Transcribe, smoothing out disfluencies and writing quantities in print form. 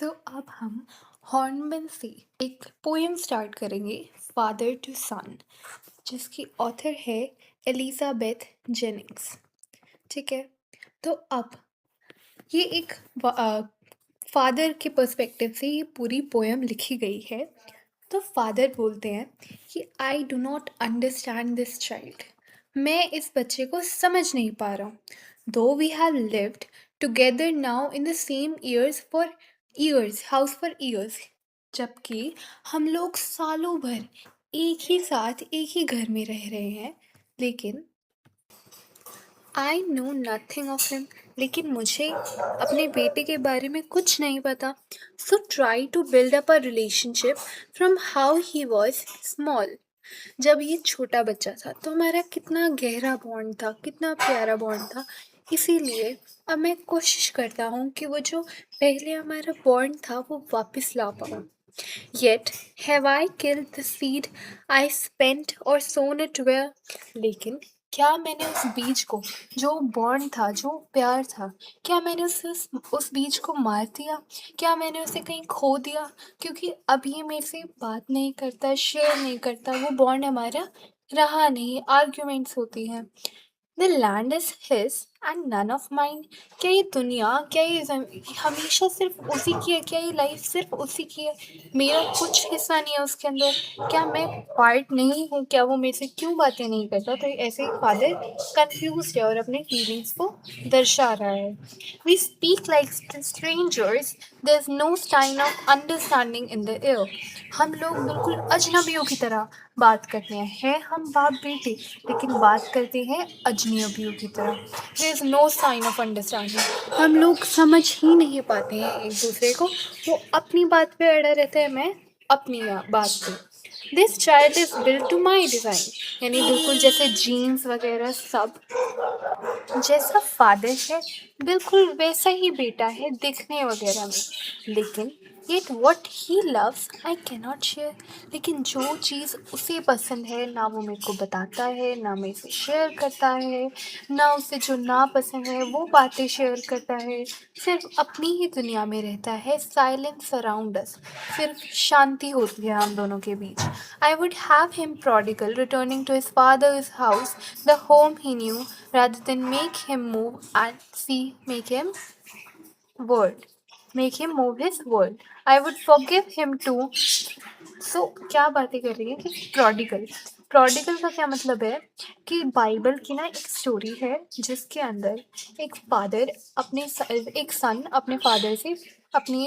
तो अब हम हॉर्नबिल से एक पोएम स्टार्ट करेंगे, फादर टू सन, जिसकी ऑथर है एलिजाबेथ जेनिंग्स। ठीक है। तो अब ये एक फादर के पर्सपेक्टिव से ये पूरी पोएम लिखी गई है। तो फादर बोलते हैं कि I do not understand this child. मैं इस बच्चे को समझ नहीं पा रहा हूँ। Though we have lived together now in the same years house for years, जबकि हम लोग सालों भर एक ही साथ एक ही घर में रह रहे हैं, लेकिन I know nothing of him. लेकिन मुझे अपने बेटे के बारे में कुछ नहीं पता। So try to build up a relationship from how he was small. जब ये छोटा बच्चा था तो हमारा कितना गहरा बॉन्ड था, कितना प्यारा बॉन्ड था। इसीलिए अब मैं कोशिश करता हूँ कि वो जो पहले हमारा बॉन्ड था वो वापस ला पाऊँ। Yet have I killed the seed I spent or sown it where? लेकिन क्या मैंने उस बीज को, जो बॉन्ड था, जो प्यार था, क्या मैंने उस बीज को मार दिया? क्या मैंने उसे कहीं खो दिया? क्योंकि अब ये मेरे से बात नहीं करता, शेयर नहीं करता, वो बॉन्ड हमारा रहा नहीं, आर्ग्यूमेंट्स होती हैं। The land is his and none of mine. क्या ये दुनिया, क्या ये हमेशा सिर्फ उसी की है? क्या ये लाइफ सिर्फ उसी की है? मेरा कुछ हिस्सा नहीं है उसके अंदर? क्या मैं पार्ट नहीं हूँ? क्या वो मेरे से क्यों बातें नहीं करता? तो ऐसे ही फादर कंफ्यूज है और अपने फीलिंग्स को दर्शा रहा है। We speak like strangers, there is no sign of understanding in the air. हम लोग बिल्कुल अजनबियों की तरह बात करते हैं हम बाप बेटे, लेकिन बात करते हैं अजनबियों की तरह। There is no sign of understanding. हम लोग समझ ही नहीं पाते हैं एक दूसरे को। वो अपनी बात पे अड़ा रहता है, मैं अपनी बात पे। This child is built to my design, यानी बिल्कुल जैसे जीन्स वगैरह सब, जैसा फादर है बिल्कुल वैसा ही बेटा है दिखने वगैरह में। लेकिन yet what he loves I cannot share। लेकिन जो चीज़ उसे पसंद है ना वो मेरे को बताता है, ना मेरे से शेयर करता है, ना उसे जो ना पसंद है वो बातें शेयर करता है। सिर्फ अपनी ही दुनिया में रहता है। साइलेंस अराउंड अस, सिर्फ शांति होती है हम दोनों के बीच। I would have him prodigal, returning to his father's house, the home he knew, rather than make him move and see, world, make him move his world. I would forgive him too। सो क्या बातें कर रही है कि prodigal, prodigal का क्या मतलब है कि बाइबल की ना एक स्टोरी है जिसके अंदर एक फादर एक सन अपने फादर से अपनी